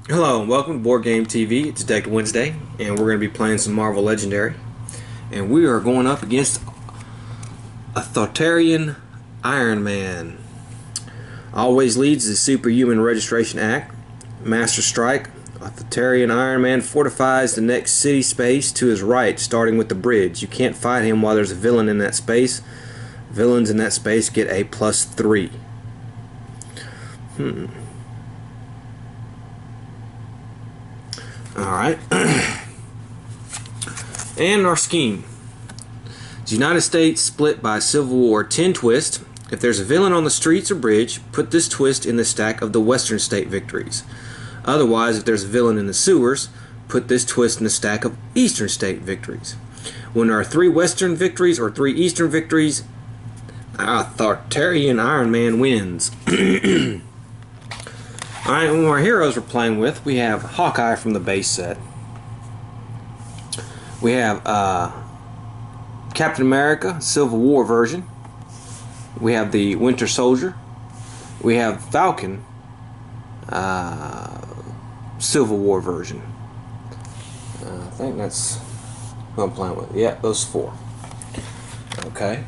Hello and welcome to Boardgame TV. It's Detective Wednesday, and we're going to be playing some Marvel Legendary. And we are going up against authoritarian Iron Man. Always leads the Superhuman Registration Act. Master Strike. Authoritarian Iron Man fortifies the next city space to his right, starting with the bridge. You can't fight him while there's a villain in that space. Villains in that space get a +3. Alright. And our scheme. The United States split by Civil War 10 twist. If there's a villain on the streets or bridge, put this twist in the stack of the Western state victories. Otherwise, if there's a villain in the sewers, put this twist in the stack of Eastern state victories. When there are 3 Western victories or 3 Eastern victories, authoritarian Iron Man wins. Alright, one of our heroes we're playing with, we have Hawkeye from the base set. We have Captain America, Civil War version. We have the Winter Soldier. We have Falcon, Civil War version. I think that's who I'm playing with. Yeah, those 4. Okay.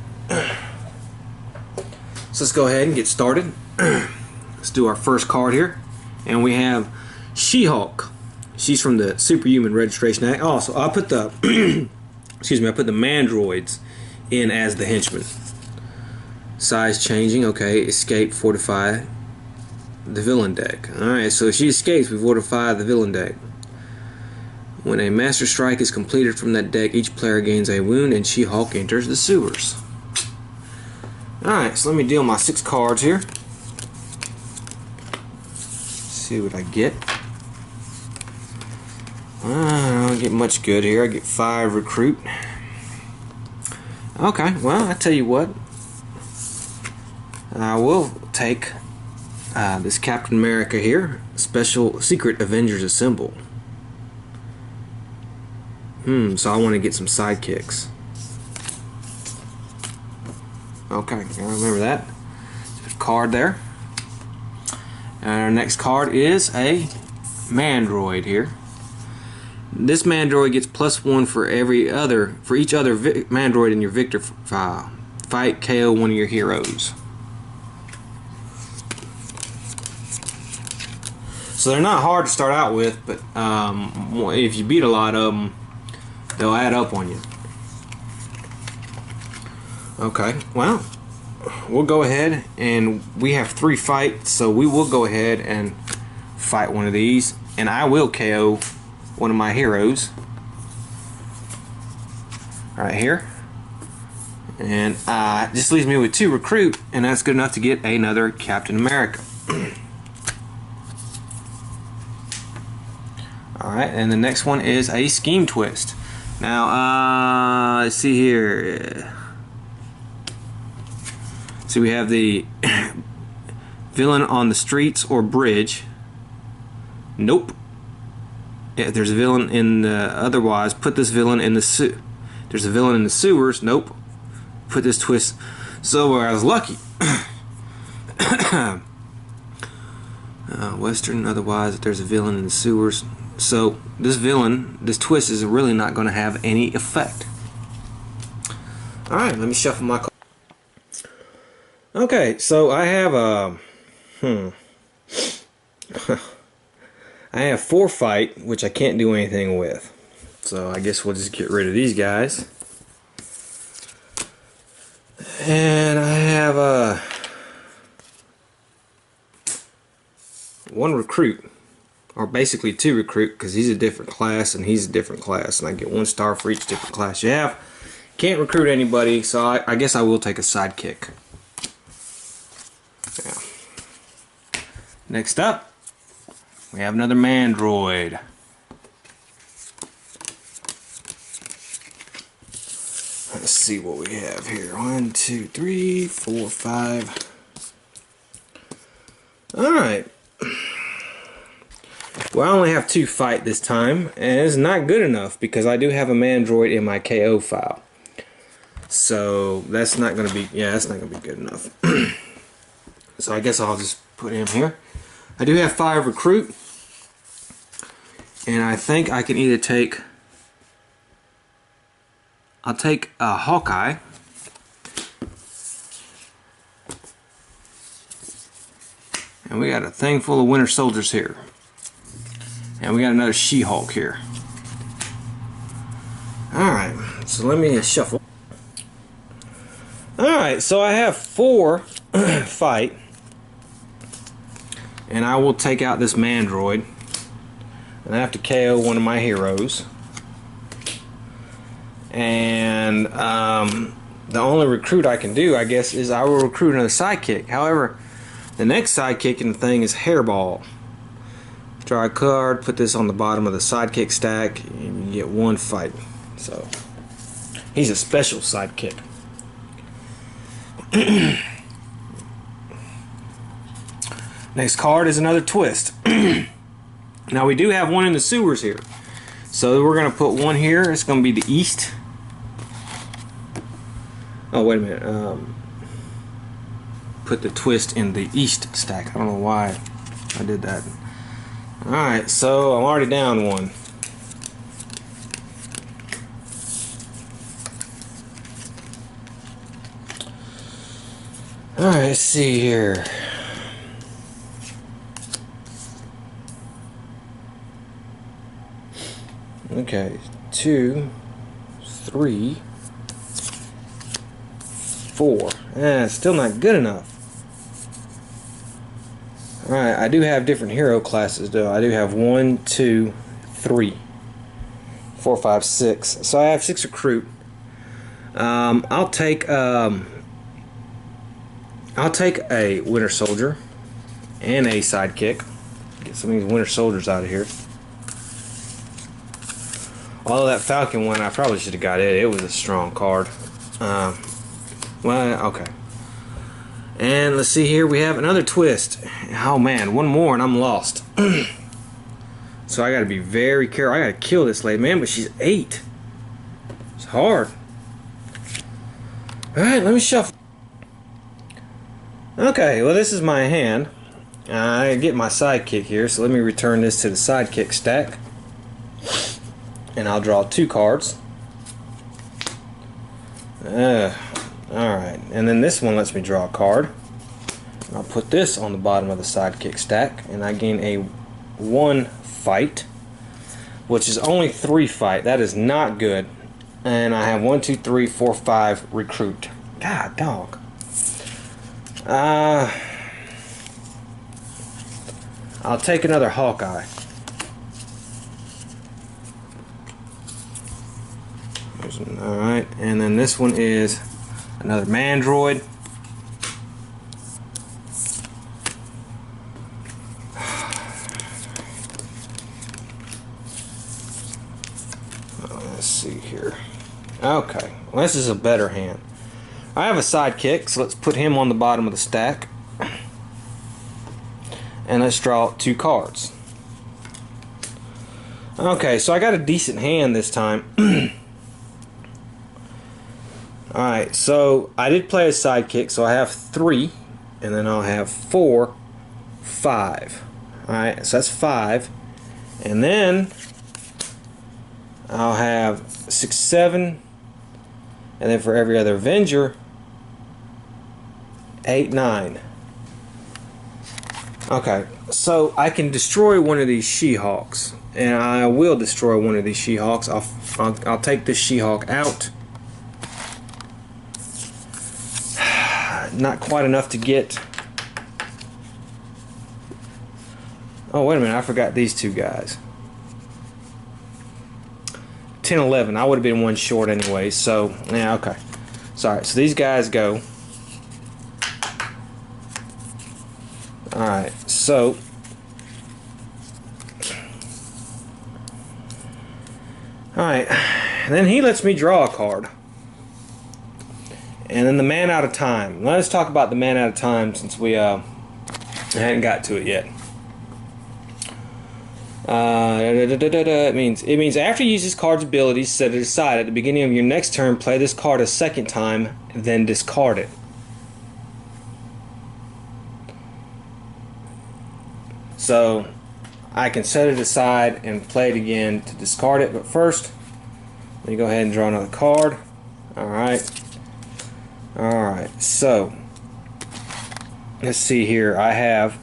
So let's go ahead and get started. Let's do our first card here. And we have She-Hulk. She's from the Superhuman Registration Act. Oh, so I put the excuse me, I put the Mandroids in as the henchmen. Size changing, okay. Escape, fortify the villain deck. Alright, so if she escapes, we fortify the villain deck. When a Master Strike is completed from that deck, each player gains a wound and She-Hulk enters the sewers. Alright, so let me deal my 6 cards here. See what I get. I don't get much good here. I get 5 recruit. Okay, well, I tell you what. I will take this Captain America here. Special Secret Avengers Assemble. So I want to get some sidekicks. Okay, I remember that. There's a card there. And our next card is a Mandroid here. This Mandroid gets +1 for each other Mandroid in your victor file. Fight, KO one of your heroes. So they're not hard to start out with, but if you beat a lot of them, they'll add up on you. Okay, well, we'll go ahead, and we have 3 fights, so we will go ahead and fight one of these, and I will KO one of my heroes right here, and just leaves me with 2 recruit, and that's good enough to get another Captain America. Alright, and the next one is a scheme twist. Now let's see here. So we have the villain on the streets or bridge. Nope. Yeah, there's a villain in the otherwise. Put this villain in the there's a villain in the sewers. Nope. Put this twist. So I was lucky. Western. Otherwise, there's a villain in the sewers. So this villain, this twist is really not going to have any effect. All right. Let me shuffle my cards. Okay, so I have I have 4 fight, which I can't do anything with. So I guess we'll just get rid of these guys. And I have 1 recruit, or basically 2 recruit, because he's a different class and he's a different class, and I get 1 star for each different class you have. Can't recruit anybody, so I guess I will take a sidekick. Yeah. Next up, we have another Mandroid. Let's see what we have here. 1, 2, 3, 4, 5. Alright. Well, I only have 2 fight this time, and it's not good enough because I do have a Mandroid in my KO file. So that's not going to be, that's not going to be good enough. So I guess I'll just put him here. I do have 5 recruit. And I think I can either take... I'll take a Hawkeye. And we got a thing full of Winter Soldiers here. And we got another She-Hulk here. Alright, so let me shuffle. Alright, so I have 4 fight. And I will take out this Mandroid. And I have to KO one of my heroes. And the only recruit I can do, I guess, is I will recruit another sidekick. However, the next sidekick in the thing is Hairball. Draw a card, put this on the bottom of the sidekick stack, and you get 1 fight. So, he's a special sidekick. Next card is another twist. Now we do have one in the sewers here. So we're going to put one here. It's going to be the east. Oh, wait a minute. Put the twist in the east stack. I don't know why I did that. Alright, so I'm already down 1. Alright, let's see here. Okay, 2, 3, 4. Still not good enough. Alright, I do have different hero classes though. I do have 1, 2, 3, 4, 5, 6. So I have 6 recruit. I'll take a Winter Soldier and a sidekick. Get some of these Winter Soldiers out of here. Although that Falcon one, I probably should have got it. It was a strong card. Well, okay. And let's see here. We have another twist. Oh man, one more and I'm lost. So I got to be very careful. I got to kill this lady, man. But she's 8. It's hard. All right, let me shuffle. Okay, well this is my hand. I get my sidekick here, so let me return this to the sidekick stack. And I'll draw 2 cards. Alright, and then this one lets me draw a card. I'll put this on the bottom of the sidekick stack, and I gain a 1 fight, which is only 3 fight. That is not good. And I have 1, 2, 3, 4, 5 recruit. God dog. I'll take another Hawkeye. Alright, and then this one is another Mandroid. Let's see here. Okay, well, this is a better hand. I have a sidekick, so let's put him on the bottom of the stack. And let's draw 2 cards. Okay, so I got a decent hand this time. Alright, so I did play a sidekick, so I have 3, and then I'll have 4, 5. Alright, so that's 5. And then I'll have 6, 7, and then for every other Avenger, 8, 9. Okay, so I can destroy one of these She-Hulks, and I will destroy one of these She-Hulks. I'll take this She-Hulk out. Not quite enough to get. Oh, wait a minute, I forgot these 2 guys. 10, 11. I would have been 1 short anyway, so yeah, okay. Sorry, so these guys go. Alright, so alright, and then he lets me draw a card. And then the man out of time. Let's talk about the man out of time since we hadn't got to it yet. It means after you use this card's abilities set it aside. At the beginning of your next turn, play this card a second time, then discard it. So I can set it aside and play it again to discard it. But first, let me go ahead and draw another card. Alright. Alright, so let's see here. I have,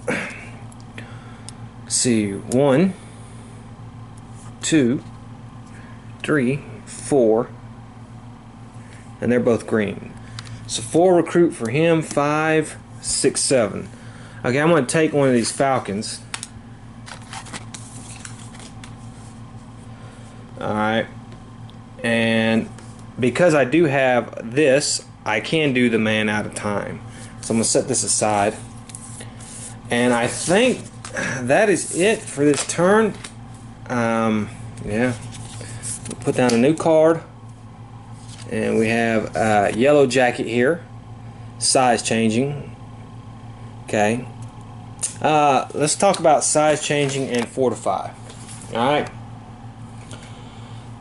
let's see, 1, 2, 3, 4, and they're both green. So 4 recruit for him, 5, 6, 7. Okay, I'm going to take one of these falcons. Alright, and because I do have this, I can do the man out of time. So I'm going to set this aside. And I think that is it for this turn. Yeah. Put down a new card. And we have Yellow Jacket here. Size changing. Okay. Let's talk about size changing and fortify. Alright.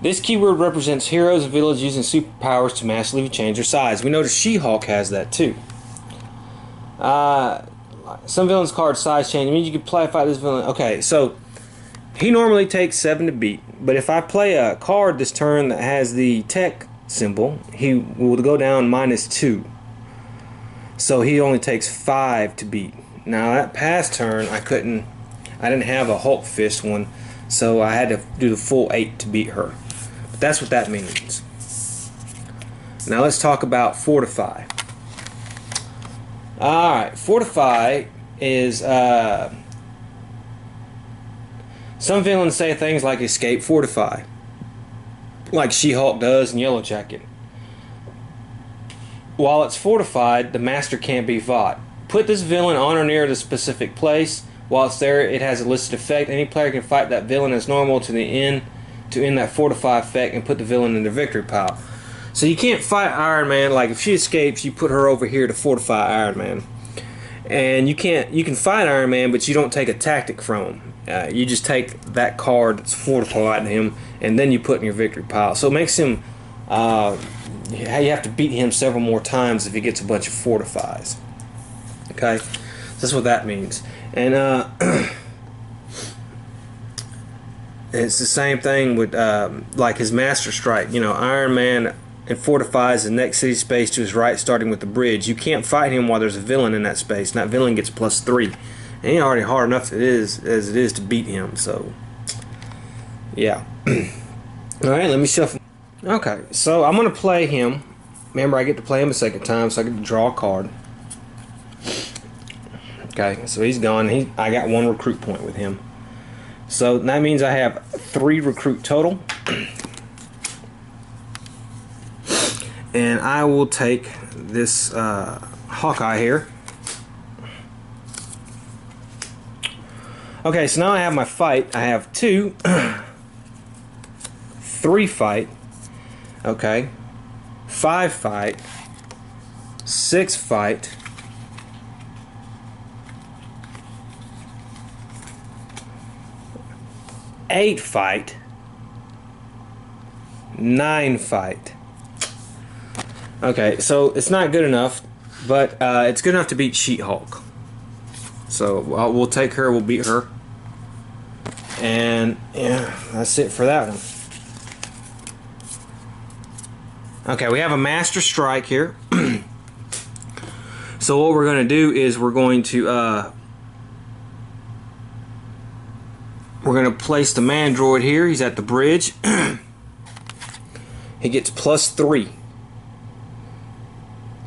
This keyword represents heroes and villains using superpowers to massively change their size. We notice She-Hulk has that too. Some villains' cards size change. It means you can fight this villain. Okay, so he normally takes 7 to beat. But if I play a card this turn that has the tech symbol, he will go down -2. So he only takes 5 to beat. Now that past turn I didn't have a Hulk fist one, so I had to do the full 8 to beat her. But that's what that means. Now let's talk about fortify. Alright, fortify is some villains say things like escape fortify, like She-Hulk does in Yellow Jacket. While it's fortified, the master can't be fought. Put this villain on or near the specific place. While it's there, it has a listed effect. Any player can fight that villain as normal to end that fortify effect and put the villain in the victory pile. So you can't fight Iron Man. Like if she escapes, you put her over here to fortify Iron Man. And you can fight Iron Man, but you don't take a tactic from him. You just take that card that's fortified to him, and then you put in your victory pile. So it makes him, you have to beat him several more times if he gets a bunch of fortifies. Okay, so that's what that means. And it's the same thing with like his Master Strike. You know, Iron Man and fortifies the next city space to his right, starting with the bridge. You can't fight him while there's a villain in that space. And that villain gets +3. And he's already hard enough as it is to beat him. So, yeah. All right, let me shuffle. Okay, so I'm gonna play him. Remember, I get to play him a second time, so I get to draw a card. Okay, so he's gone. I got 1 recruit point with him. So that means I have 3 recruit total. And I will take this Hawkeye here. Okay, so now I have my fight. I have 2, 3 fight. Okay, 5 fight, 6 fight, 8 fight, 9 fight. Okay, so it's not good enough, but it's good enough to beat She-Hulk. So we'll take her, we'll beat her. And yeah, that's it for that one. Okay, we have a Master Strike here. So what we're going to do is we're going to place the Mandroid here. He's at the bridge. He gets +3.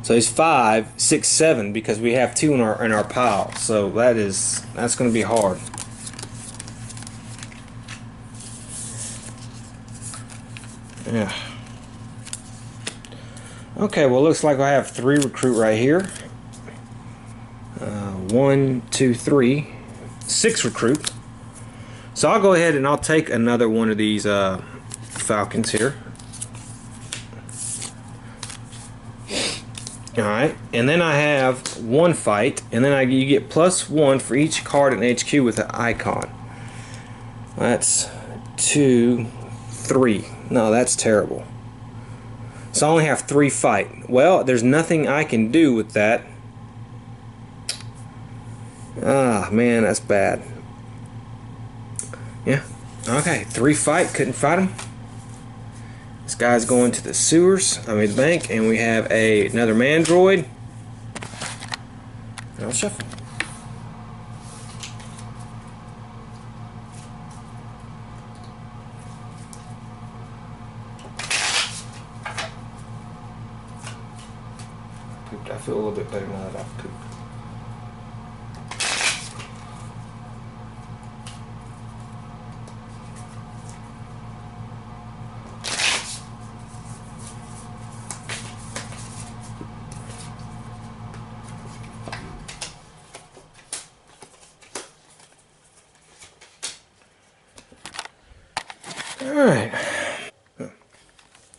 So he's 5, 6, 7 because we have 2 in our pile. So that's going to be hard. Yeah. Okay, well, looks like I have 3 recruit right here. 1, 2, 3, 6 recruit. So I'll go ahead and I'll take another one of these falcons here. Alright, and then I have 1 fight, and then you get +1 for each card in HQ with an icon. That's 2, 3. No, that's terrible. So I only have 3 fight. Well, there's nothing I can do with that. Ah, man, that's bad. Yeah. Okay, 3 fight, couldn't fight him. This guy's going to the sewers, the bank, and we have another mandroid. And I'll shuffle. Pooped. I feel a little bit better now that I've pooped. Alright.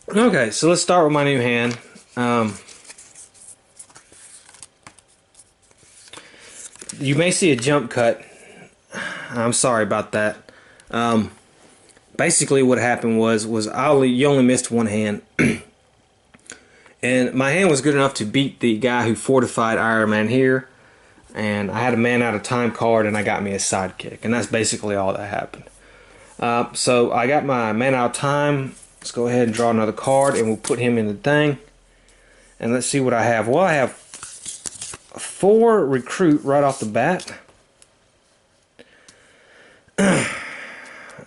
Okay, so let's start with my new hand. You may see a jump cut. I'm sorry about that. Basically what happened was you only missed one hand. And my hand was good enough to beat the guy who fortified Iron Man here. And I had a man out of time card and I got me a sidekick. And that's basically all that happened. So I got my man out of time. Let's go ahead and draw another card and we'll put him in the thing. And let's see what I have. Well, I have 4 recruit right off the bat.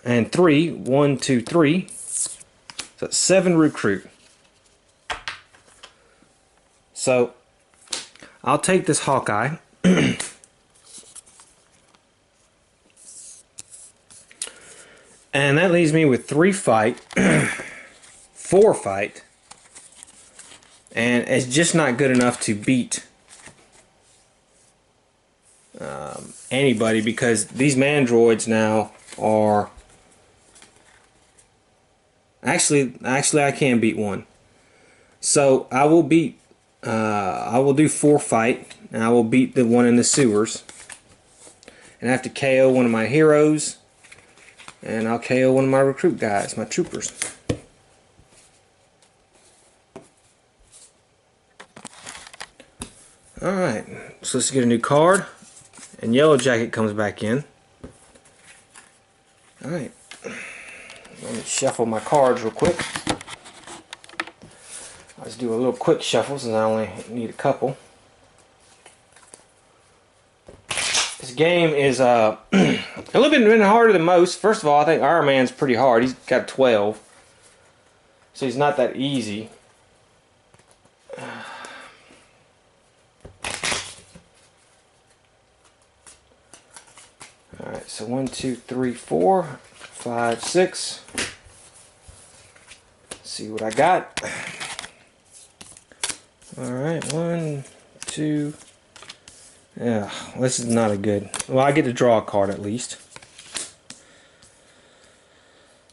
And 3. 1, 2, 3. So that's 7 recruit. So I'll take this Hawkeye. And that leaves me with 3 fight, 4 fight, and it's just not good enough to beat anybody because these mandroids now are actually I can beat one. So I will beat. I will do 4 fight, and I will beat the one in the sewers, and I have to KO one of my heroes. And I'll KO one of my recruit guys, my troopers. Alright, so let's get a new card. And Yellow Jacket comes back in. Alright. Let me shuffle my cards real quick. Let's do a little quick shuffle since I only need a couple. This game is a little bit harder than most. First of all, I think Iron Man's pretty hard. He's got 12. So he's not that easy. Alright, so 1, 2, 3, 4, 5, 6. Let's see what I got. Alright, 1, 2. Yeah, this is not a good. Well, I get to draw a card at least.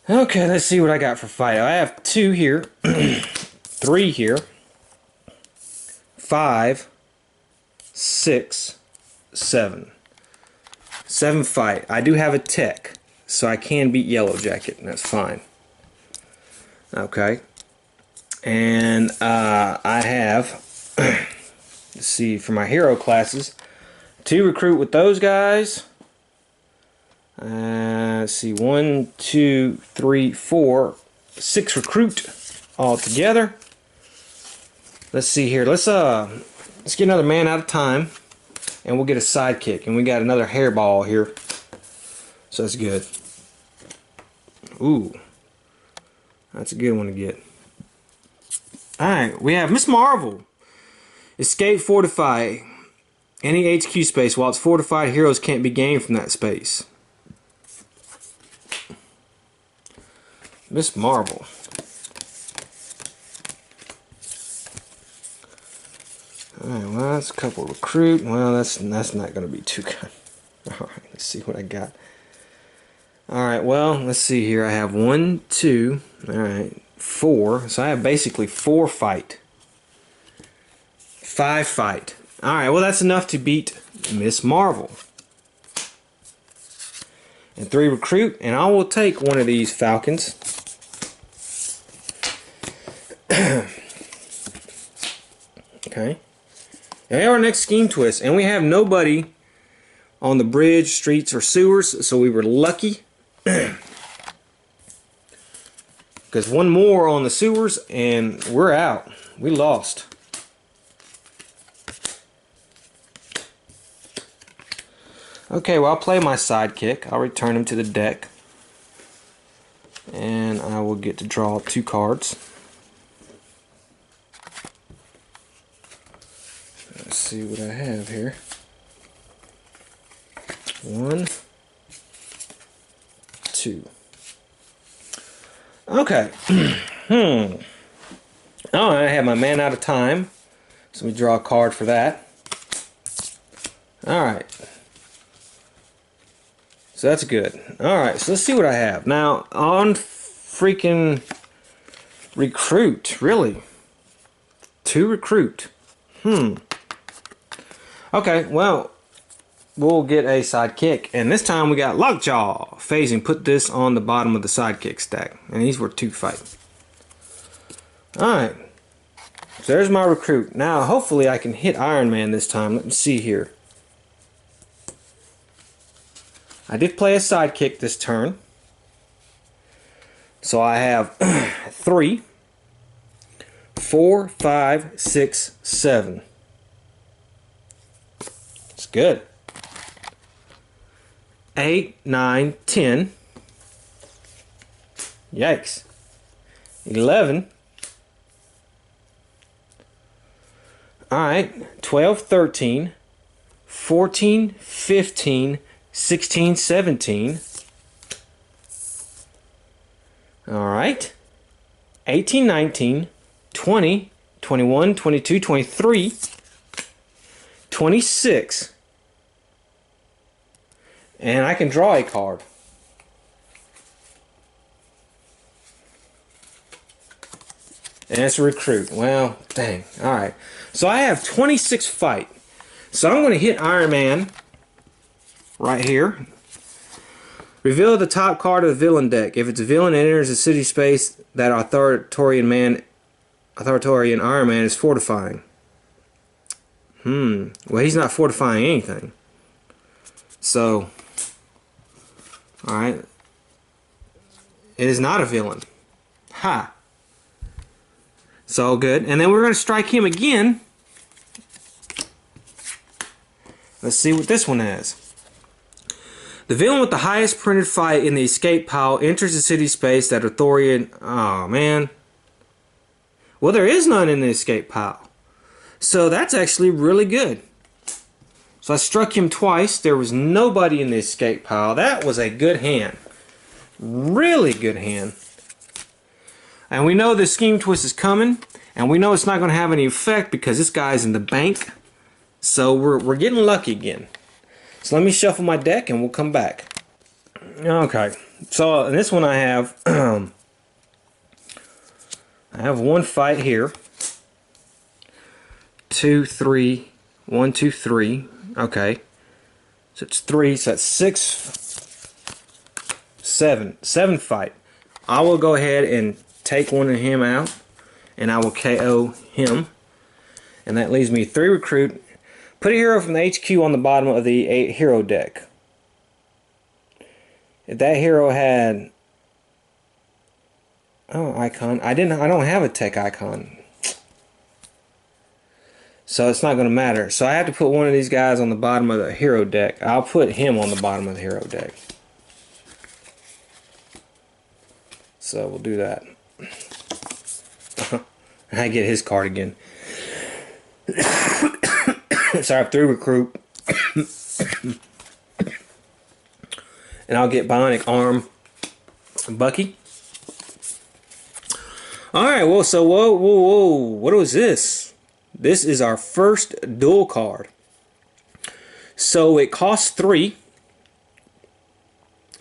Okay, let's see what I got for fight. I have 2 here, 3 here, 5, 6, 7. 7 fight. I do have a tech, so I can beat Yellow Jacket, and that's fine. Okay. And I have, let's see, for my hero classes, 2 recruit with those guys. Let's see, 1, 2, 3, 4, 6 recruit all together. Let's see here. Let's get another man out of time, and we'll get a sidekick. And we got another hairball here, so that's good. Ooh, that's a good one to get. All right, we have Miss Marvel. Escape, fortify. Any HQ space. While it's fortified, heroes can't be gained from that space. Miss Marvel. Alright, well, that's a couple recruit. Well, that's not going to be too good. Alright, let's see what I got. Alright, well, let's see here. I have 1, 2, alright, 4. So I have basically 4 fight. 5 fight. Alright, well, that's enough to beat Miss Marvel. And 3 recruit, and I will take one of these Falcons. Okay. And our next scheme twist, and we have nobody on the bridge, streets, or sewers, so we were lucky. Because one more on the sewers and we're out. We lost. Okay, well, I'll play my sidekick. I'll return him to the deck. And I will get to draw 2 cards. Let's see what I have here. 1, 2. Okay. Oh, I have my man out of time. So we draw a card for that. Alright. So that's good. Alright, so let's see what I have. Now, on freaking recruit, really? 2 recruit. Okay, well, we'll get a sidekick. And this time we got Lockjaw. Phasing, put this on the bottom of the sidekick stack. And these were 2 fight. Alright. So there's my recruit. Now, hopefully I can hit Iron Man this time. Let me see here. I did play a sidekick this turn. So I have 3, 4, 5, 6, 7. It's good. 8, 9, 10. Yikes. 11. Alright. 12, 13, 14, 15, 16, 17. Alright. 18, 19, 20, 21, 22, 23, 26. And I can draw a card. And it's a recruit. Well, dang. Alright. So I have 26 fight. So I'm going to hit Iron Man right here. Reveal the top card of the villain deck. If it's a villain, it enters a city space that authoritarian Iron Man is fortifying. Well, he's not fortifying anything. So, alright. It is not a villain. Ha! So good. And then we're going to strike him again. Let's see what this one has. The villain with the highest printed fight in the escape pile enters the city space that authoritarian... Oh, man. Well, there is none in the escape pile. So that's actually really good. So I struck him twice. There was nobody in the escape pile. That was a good hand. Really good hand. And we know the scheme twist is coming. And we know it's not going to have any effect because this guy's in the bank. So we're getting lucky again. So let me shuffle my deck and we'll come back. Okay. So in this one I have I have 1 fight here. 2, 3, 1, 2, 3. Okay. So it's 3, so that's 6, 7. 7 fight. I will go ahead and take one of him out and I will KO him. And that leaves me 3 recruit. Put a hero from the HQ on the bottom of the 8 hero deck. If that hero had icon, I don't have a tech icon. So it's not going to matter. So I have to put one of these guys on the bottom of the hero deck. I'll put him on the bottom of the hero deck. So we'll do that. I get his card again. So I have 3 recruit. And I'll get Bionic Arm Bucky. Alright, well, so whoa. What was this? This is our first dual card. So it costs 3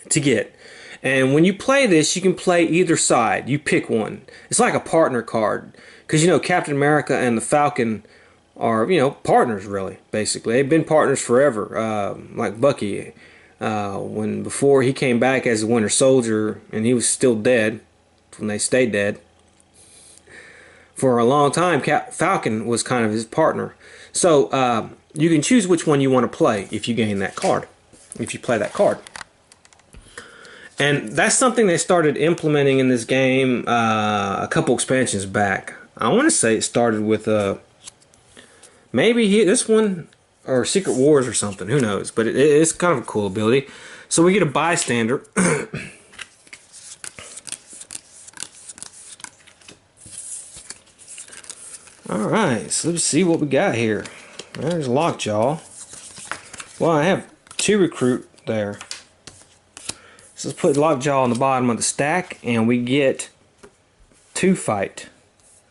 to get. And when you play this, you can play either side. You pick one. It's like a partner card. Because, you know, Captain America and the Falcon are, you know, partners, really, basically. They've been partners forever. Like Bucky. Before he came back as a Winter Soldier, and he was still dead when they stayed dead. For a long time, Falcon was kind of his partner. So, you can choose which one you want to play if you gain that card. If you play that card. And that's something they started implementing in this game a couple expansions back. I want to say it started with maybe this one or Secret Wars or something. Who knows? But it's kind of a cool ability. So we get a bystander. Alright, so let's see what we got here. There's Lockjaw. Well, I have 2 recruit there. So let's put Lockjaw on the bottom of the stack, and we get 2 fight.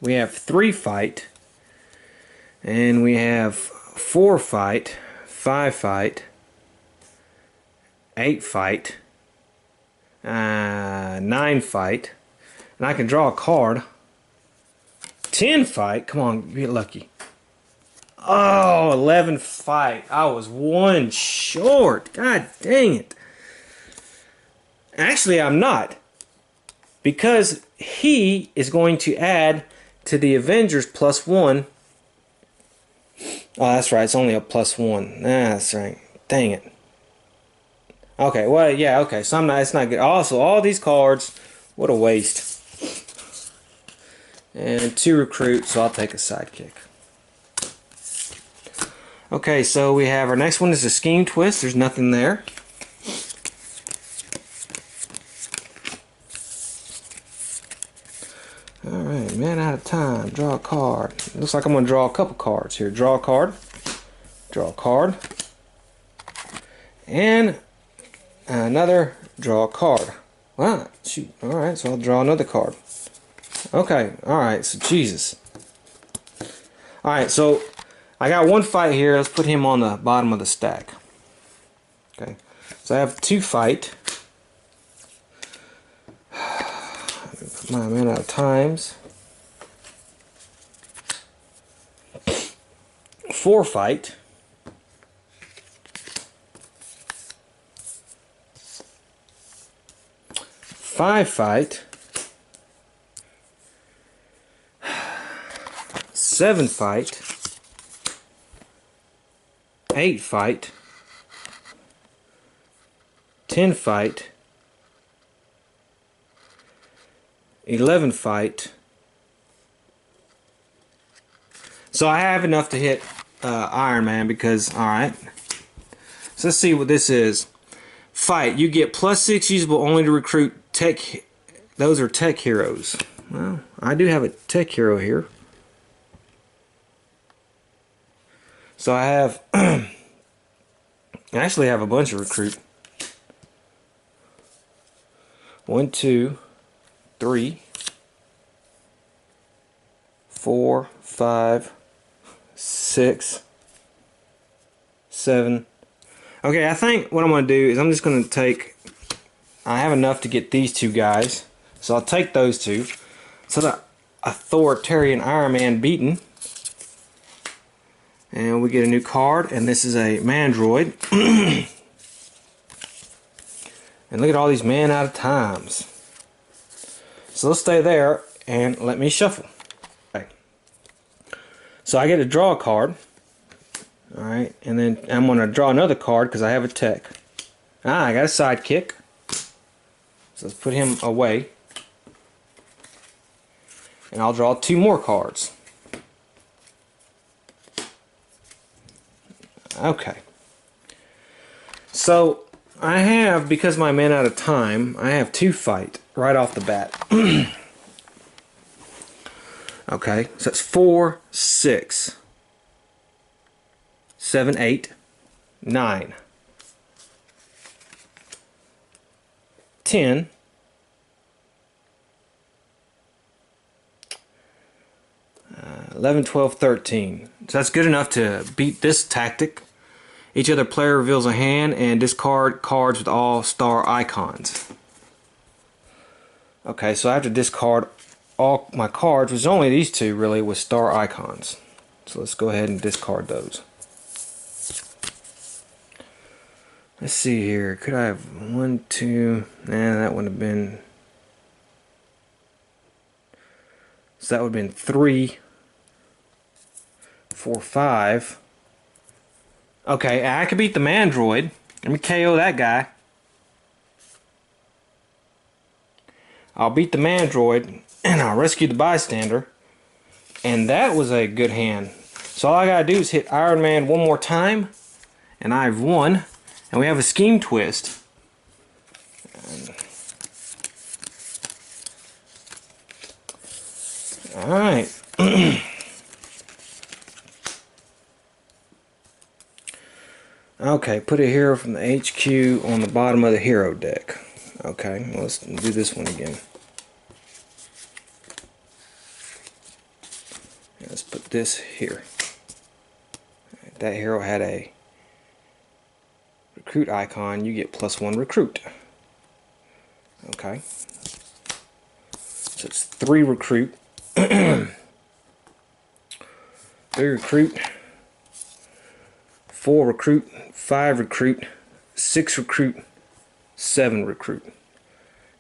We have 3 fight, and we have 4 fight, 5 fight, 8 fight, 9 fight, and I can draw a card. 10 fight. Come on, get lucky. Oh, 11 fight. I was 1 short. God dang it. Actually, I'm not. Because he is going to add to the Avengers +1. Oh, that's right. It's only a +1. That's right. Dang it. Okay, well, yeah, okay. So I'm not, it's not good. Also, all these cards, what a waste. And 2 recruits, so I'll take a sidekick. Okay, so we have our next one is a Scheme Twist. There's nothing there. Alright, man out of time. Draw a card. Looks like I'm going to draw a couple cards here. Draw a card. Draw a card. And another draw a card. Wow, shoot. Alright, so I'll draw another card. Okay, alright, so Jesus. Alright, so I got 1 fight here. Let's put him on the bottom of the stack. Okay, so I have 2 fight. Put my man out of times. 4 fight. 5 fight. 7 fight. 8 fight. 10 fight. 11 fight. So I have enough to hit Iron Man because, alright. So let's see what this is. Fight. You get +6 usable only to recruit tech. Those are tech heroes. Well, I do have a tech hero here. So I have, I actually have a bunch of recruit. 1, 2, 3, 4, 5, 6, 7. Okay, I think what I'm going to do is I'm just going to take, I have enough to get these 2 guys. So I'll take those 2. So the authoritarian Iron Man beaten. And we get a new card, and this is a Mandroid. And look at all these man out of times. So let's stay there and let me shuffle. Okay. So I get to draw a card. Alright, and then I'm going to draw another card because I have a tech. I got a sidekick. So let's put him away. And I'll draw 2 more cards. Okay. So I have, because my man out of time, I have 2 fight right off the bat. Okay, so that's 4, 6, 7, 8, 9, 10, 11, 12, 13. So that's good enough to beat this tactic. Each other player reveals a hand and discard cards with all star icons. Okay, so I have to discard all my cards, which is only these 2 really with star icons. So let's go ahead and discard those. Let's see here. Could I have 1, 2? Nah, that would have been. So that would have been 3, 4, 5. Okay, I could beat the Mandroid. Let me KO that guy. I'll beat the Mandroid, and I'll rescue the bystander. And that was a good hand. So all I gotta do is hit Iron Man one more time, and I've won. And we have a scheme twist. Alright. Okay, put a hero from the HQ on the bottom of the hero deck. Okay, let's do this one again. Let's put this here. That hero had a recruit icon. You get +1 recruit. Okay. So it's 3 recruit. 3 recruit. 4 recruit. 5 recruit. 6 recruit. 7 recruit.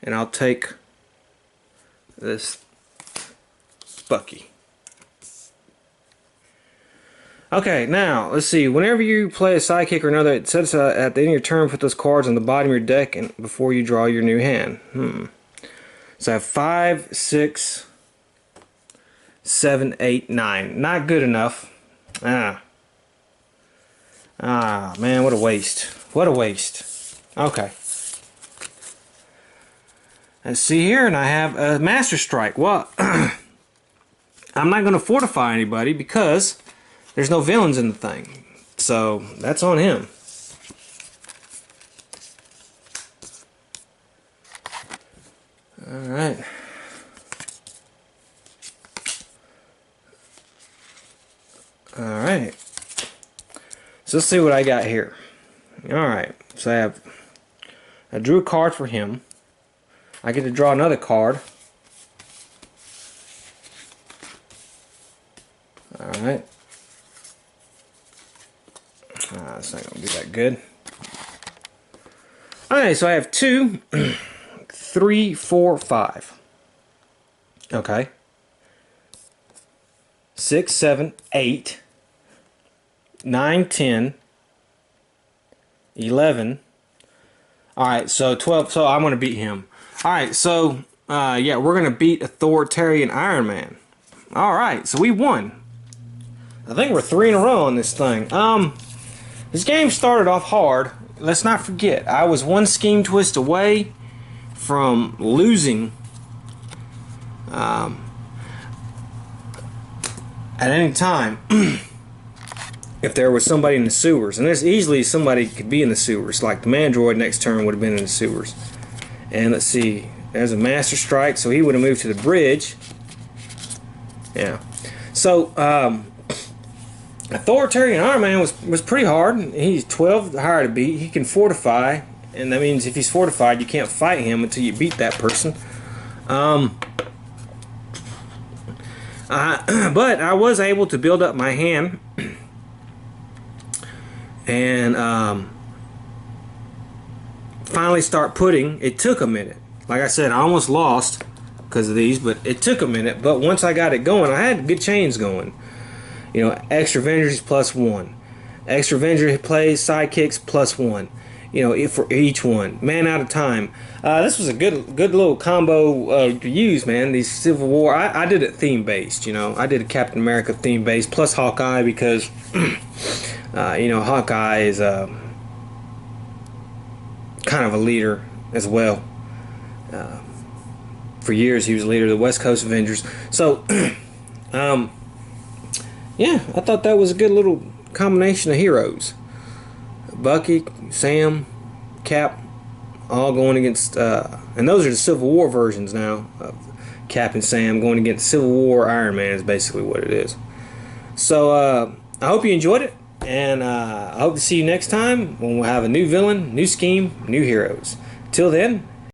And I'll take this Bucky. Okay, now let's see. Whenever you play a sidekick or another, it says at the end of your turn, put those cards on the bottom of your deck and before you draw your new hand. So I have 5, 6, 7, 8, 9. Not good enough. Man, what a waste. What a waste. Okay. Let's see here, and I have a Master Strike. Well, I'm not going to fortify anybody because there's no villains in the thing. So, that's on him. Alright. Alright. So let's see what I got here. Alright. So I drew a card for him. I get to draw another card. Alright. It's not going to be that good. Alright, so I have 2, 3, 4, 5. Okay. 6, 7, 8, 9, 10, 11. Alright, so 12. So I'm going to beat him. Alright, so yeah, we're going to beat Authoritarian Iron Man. Alright, so we won. I think we're 3 in a row on this thing. This game started off hard. Let's not forget, I was one scheme twist away from losing at any time if there was somebody in the sewers. And there's easily somebody could be in the sewers. Like the Mandroid next turn would have been in the sewers. And let's see, there's a Master Strike, so he would have moved to the bridge. Yeah. So, Authoritarian Iron Man was pretty hard. He's 12 higher to beat. He can fortify, and that means if he's fortified, you can't fight him until you beat that person. But I was able to build up my hand, and finally start putting. It took a minute. Like I said, I almost lost because of these, but it took a minute. But once I got it going, I had good chains going. You know, extra Avengers +1. Extra Avenger plays sidekicks +1. You know, for each one. Man out of time. This was a good little combo to use, man. These Civil War. I did it theme based. You know, I did a Captain America theme based plus Hawkeye because you know, Hawkeye is kind of a leader as well. For years, he was a leader of the West Coast Avengers. So, yeah, I thought that was a good little combination of heroes. Bucky, Sam, Cap, all going against, and those are the Civil War versions now of Cap and Sam going against Civil War Iron Man is basically what it is. So, I hope you enjoyed it, and I hope to see you next time when we'll have a new villain, new scheme, new heroes. Till then,